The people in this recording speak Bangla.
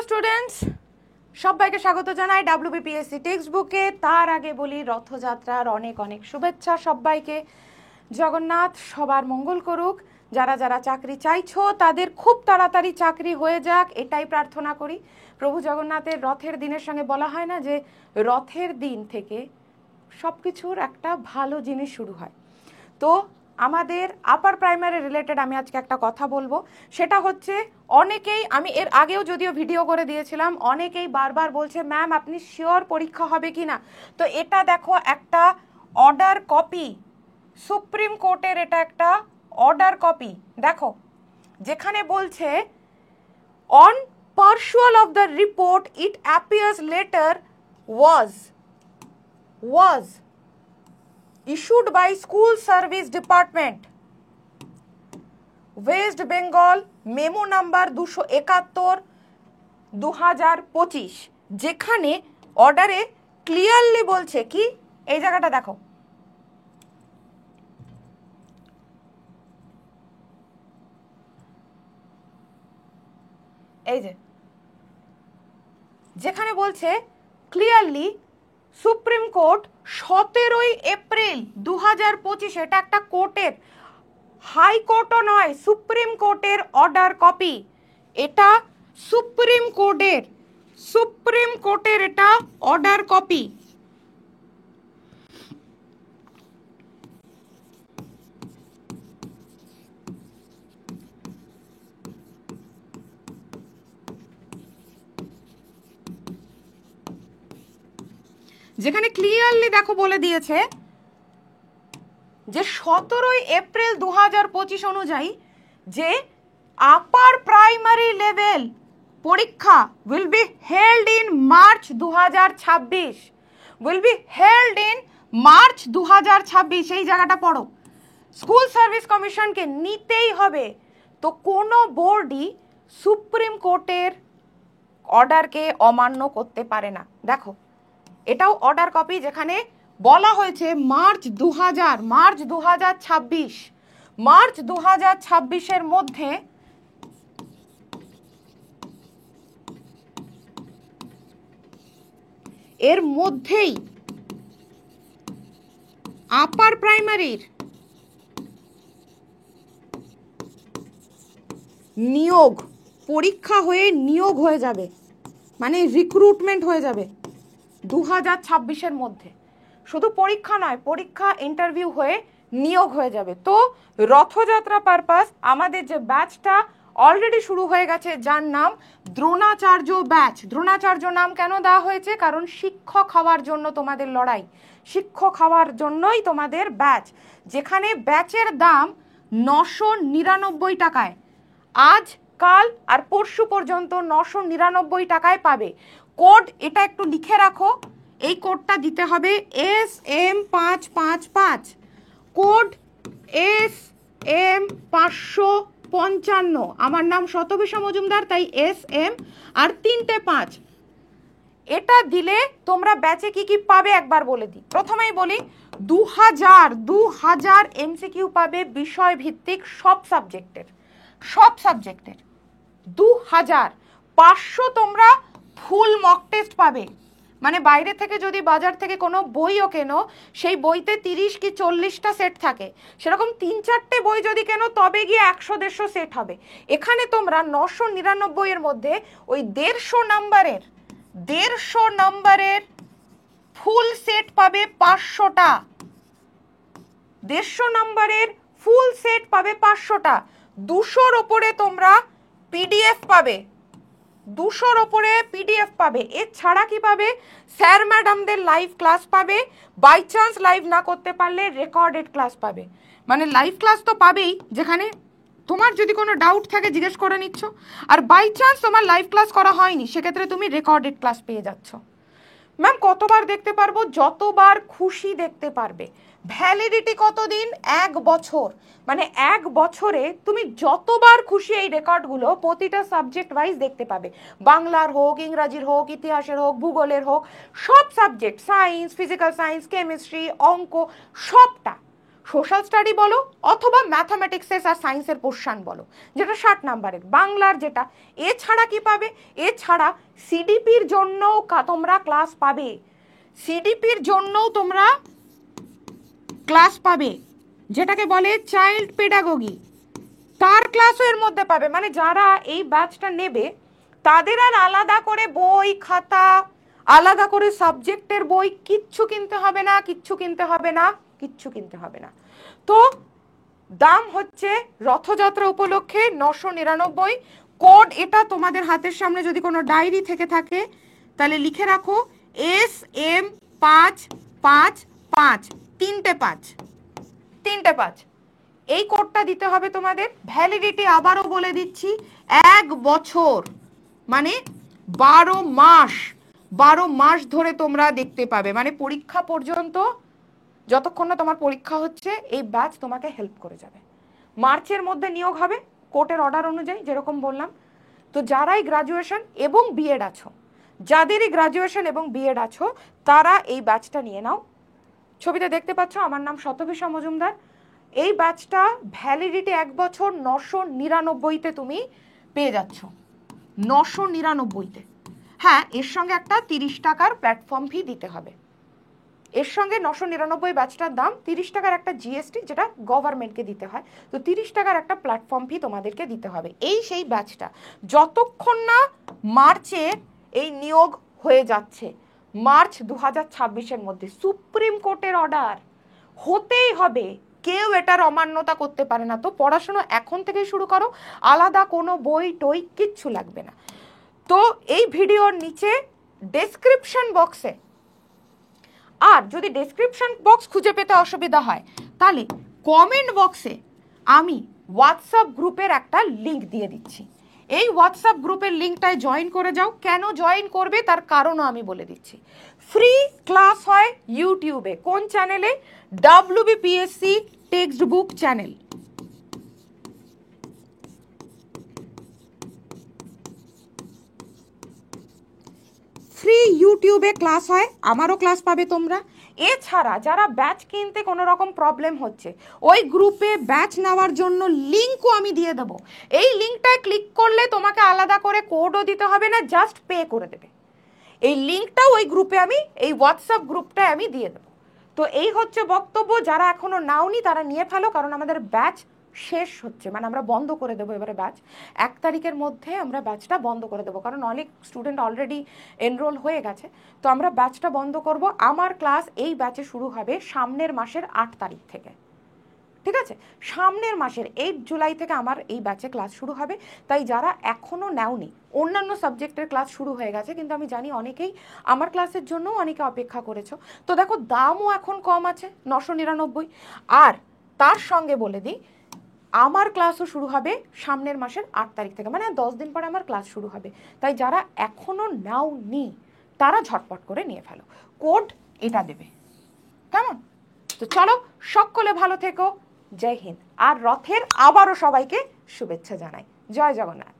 হ্যালো স্টুডেন্টস, সবাইকে স্বাগত জানাই ডাব্লিউবিপিএসসি টেক্সট বুকে। তার আগে বলি রথযাত্রার অনেক অনেক শুভেচ্ছা সবাইকে। জগন্নাথ সবার মঙ্গল করুক। যারা যারা চাকরি চাইছো তাদের খুব তাড়াতাড়ি চাকরি হয়ে যাক, এটাই প্রার্থনা করি। প্রভু জগন্নাথের রথের দিনের সঙ্গে বলা হয় না যে রথের দিন থেকে সব কিছুর একটা ভালো জিনিস শুরু হয়। তো আমাদের আপার প্রাইমারি রিলেটেড আমি আজকে একটা কথা বলবো, সেটা হচ্ছে অনেকেই, আমি এর আগেও যদিও ভিডিও করে দিয়েছিলাম, অনেকেই বারবার বলছে ম্যাম আপনি শিওর পরীক্ষা হবে কি না। তো এটা দেখো একটা অর্ডার কপি, সুপ্রিম কোর্টের এটা একটা অর্ডার কপি। দেখো যেখানে বলছে on perusal of the report it appears letter was issued by School Service Department, West Bengal, memo number 271/2025, যেখানে অর্ডারে ক্লিয়ারলি বলছে কি, এই জায়গাটা দেখো, এই যে যেখানে বলছে ক্লিয়ারলি সুপ্রিম কোর্ট 17 এপ্রিল 2025, এটা একটা কোর্টের, হাইকোর্টও নয়, সুপ্রিম কোর্টের অর্ডার কপি। এটা সুপ্রিম কোর্টের এটা অর্ডার কপি। যেখানে ক্লিয়ারলি দেখো বলে দিয়েছে যে 17 এপ্রিল 2025 অনুযায়ী যে আপার প্রাইমারি লেভেল পরীক্ষা will be held in March 2026, will be held in March 2026। এই জায়গাটা পড়ো, স্কুল সার্ভিস কমিশনকে নিতেই হবে। তো কোনো বোর্ডই সুপ্রিম কোর্টের অর্ডারকে অমান্য করতে পারে না। দেখো এটাও অর্ডার কপি, যেখানে বলা হয়েছে মার্চ 2026 মধ্যে এর মধ্যেই আপার প্রাইমারির নিয়োগ, পরীক্ষা হয়ে নিয়োগ হয়ে যাবে, মানে রিক্রুটমেন্ট হয়ে যাবে 2026 মধ্যে। শুধু পরীক্ষা নয়, পরীক্ষা ইন্টারভিউ হয়ে নিয়োগ হয়ে যাবে। তো রথযাত্রা পারপাস আমাদের যে ব্যাচটা অলরেডি শুরু হয়ে গেছে, যার নাম দ্রোণাচার্য ব্যাচ। দ্রোণাচার্য নাম কেন দেওয়া হয়েছে? কারণ শিক্ষক হওয়ার জন্য তোমাদের লড়াই, শিক্ষক হওয়ার জন্যই তোমাদের ব্যাচ। যেখানে ব্যাচের দাম 999 টাকায়, আজ কাল আর পরশু পর্যন্ত 999 টাকায় পাবে। কোড এটা একটু লিখে রাখো, এই কোডটা দিতে হবে SM555, কোড SM555। আমার নাম শতবিষা মজুমদার, তাই SM আর 3টে 5। এটা দিলে তোমরা ব্যাচে কি কি পাবে একবার বলে দিই। প্রথমেই বলি 2000 MCQ পাবে বিষয় ভিত্তিক সব সাবজেক্টের 2500। তোমরা ফুল মক টেস্ট পাবে, মানে বাইরে থেকে যদি বাজার থেকে কোনো বইও কেনো, সেই বইতে 30 কি 40টা সেট থাকে, সেরকম 3-4টে বই যদি কেনো তবে গিয়ে 100-150 সেট হবে। এখানে তোমরা 999 এর মধ্যে ওই 150 নাম্বারের ফুল সেট পাবে 500টা, 150 নাম্বারের ফুল সেট পাবে 500টা। 200-র ওপরে তোমরা পিডিএফ পাবে, 200-র ওপরে পিডিএফ পাবে। এছাড়া কি পাবে? স্যার ম্যাডামদের লাইভ ক্লাস পাবে, বাই চান্স লাইভ না করতে পারলে রেকর্ডেড ক্লাস পাবে। মানে লাইভ ক্লাস তো পাবেই, যেখানে তোমার যদি কোনো ডাউট থাকে জিজ্ঞেস করে নিচ্ছ, আর বাই চান্স তোমার লাইভ ক্লাস করা হয়নি, সেক্ষেত্রে তুমি রেকর্ডেড ক্লাস পেয়ে যাচ্ছ। ম্যাম কতবার দেখতে পারবো? যতবার খুশি দেখতে পারবে। ভ্যালিডিটি কতদিন? 1 বছর। মানে 1 বছরে তুমি যতবার খুশি এই রেকর্ডগুলো প্রতিটা সাবজেক্ট ওয়াইজ দেখতে পাবে। বাংলার হোক, ইংরাজির হোক, ইতিহাসের হোক, ভূগোলের হোক, সব subject, science, physical science, chemistry, অঙ্ক, সবটা সোশ্যাল স্টাডি বলো অথবা ম্যাথামেটিক্সের আর সায়েন্সের পোর্শন বলো, যেটা 60 নাম্বারের, বাংলার যেটা। এছাড়া কি পাবে, এছাড়া সিডিপির জন্যও তোমরা ক্লাস পাবে, সিডিপির জন্যও তোমরা ক্লাস পাবে, যেটাকে বলে চাইল্ড পেডাগোগি, তার ক্লাসও এর মধ্যে পাবে। মানে যারা এই ব্যাচটা নেবে তাদের আর আলাদা করে বই খাতা, আলাদা করে সাবজেক্টের বই কিচ্ছু কিনতে হবে না, কিচ্ছু কিনতে হবে না, কিচ্ছু কিনতে হবে না। তো দাম হচ্ছে রথযাত্রা উপলক্ষে 999। কোড এটা তোমাদের হাতের সামনে যদি কোনো ডায়েরি থেকে থাকে তাহলে লিখে রাখো SM555, 3টে 5। এই কোডটা দিতে হবে তোমাদের। ভ্যালিডিটি আবারও বলে দিচ্ছি 1 বছর, মানে 12 মাস ধরে তোমরা দেখতে পাবে, মানে পরীক্ষা পর্যন্ত, যতক্ষণ না তোমার পরীক্ষা হচ্ছে এই ব্যাচ তোমাকে হেল্প করে যাবে। মার্চের মধ্যে নিয়োগ হবে কোর্টের অর্ডার অনুযায়ী, যেরকম বললাম। তো যারাই গ্রাজুয়েশন এবং বিএড আছো, যাদেরই গ্রাজুয়েশন এবং বিএড আছো, তারা এই ব্যাচটা নিয়ে নাও। ছবিতে দেখতে পাচ্ছ আমার নাম শতভিষা মজুমদার। এই ব্যাচটা ভ্যালিডিটি 1 বছর, 999-তে তুমি পেয়ে যাচ্ছ, 999-তে। হ্যাঁ, এর সঙ্গে একটা 30 টাকার প্ল্যাটফর্ম ফি দিতে হবে। এর সঙ্গে 999 ব্যাচটার দাম, 30 টাকার একটা জিএসটি যেটা গভর্নমেন্টকে দিতে হয়, তো 30 টাকার একটা প্ল্যাটফর্ম ফি তোমাদেরকে দিতে হবে। এই সেই ব্যাচটা যতক্ষণ না মার্চে এই নিয়োগ হয়ে যাচ্ছে, মার্চ 2026-এর মধ্যে সুপ্রিম কোর্টের অর্ডার হতেই হবে, কেউ এটার অমান্যতা করতে পারে না। তো পড়াশোনা এখন থেকেই শুরু করো, আলাদা কোনো বই টই কিচ্ছু লাগবে না। তো এই ভিডিওর নিচে ডেসক্রিপশন বক্সে, আর যদি ডেসক্রিপশন বক্স খুঁজে পেতে অসুবিধা হয় তাহলে কমেন্ট বক্সে আমি হোয়াটসঅ্যাপ গ্রুপের একটা লিঙ্ক দিয়ে দিচ্ছি। এই হোয়াটসঅ্যাপ গ্রুপের লিঙ্কটায় জয়েন করে যাও। কেন জয়েন করবে তার কারণও আমি বলে দিচ্ছি। ফ্রি ক্লাস হয় ইউটিউবে, কোন চ্যানেলে? WBPSC text book channel. Free ইউটিউবে ক্লাস হয়, আমারও ক্লাস পাবে তোমরা। এছাড়া যারা ব্যাচ কিনতে কোনো রকম প্রবলেম হচ্ছে, ওই গ্রুপে ব্যাচ নেওয়ার জন্য লিঙ্কও আমি দিয়ে দেবো। এই লিঙ্কটায় ক্লিক করলে তোমাকে আলাদা করে কোডও দিতে হবে না, জাস্ট পে করে দেবে। এই লিঙ্কটাও ওই গ্রুপে আমি, এই হোয়াটসঅ্যাপ গ্রুপটায় আমি দিয়ে দেবো। তো এই হচ্ছে বক্তব্য। যারা এখনো নাওনি তারা নিয়ে ফেলো, কারণ আমাদের ব্যাচ শেষ হচ্ছে, মানে আমরা বন্ধ করে দেবো এবারে ব্যাচ। 1 তারিখের মধ্যে আমরা ব্যাচটা বন্ধ করে দেবো, কারণ অনেক স্টুডেন্ট অলরেডি এনরোল হয়ে গেছে। তো আমরা ব্যাচটা বন্ধ করব। আমার ক্লাস এই ব্যাচে শুরু হবে সামনের মাসের 8 তারিখ থেকে, ঠিক আছে? সামনের মাসের 8 জুলাই থেকে আমার এই ব্যাচে ক্লাস শুরু হবে। তাই যারা এখনও নেওনি, অন্যান্য সাবজেক্টের ক্লাস শুরু হয়ে গেছে, কিন্তু আমি জানি অনেকেই আমার ক্লাসের জন্য অনেকে অপেক্ষা করেছো। তো দেখো দামও এখন কম আছে, 999। আর তার সঙ্গে বলে দিই, আমার ক্লাসও শুরু হবে সামনের মাসের 8 তারিখ থেকে, মানে 10 দিন পরে আমার ক্লাস শুরু হবে। তাই যারা এখনও নাওনি তারা ঝটপট করে নিয়ে ফেলো, কোড এটা দেবে, কেমন? তো চলো, সকলে ভালো থেকো, জয় হিন্দ। আর রথের আবারও সবাইকে শুভেচ্ছা জানাই। জয় জগন্নাথ।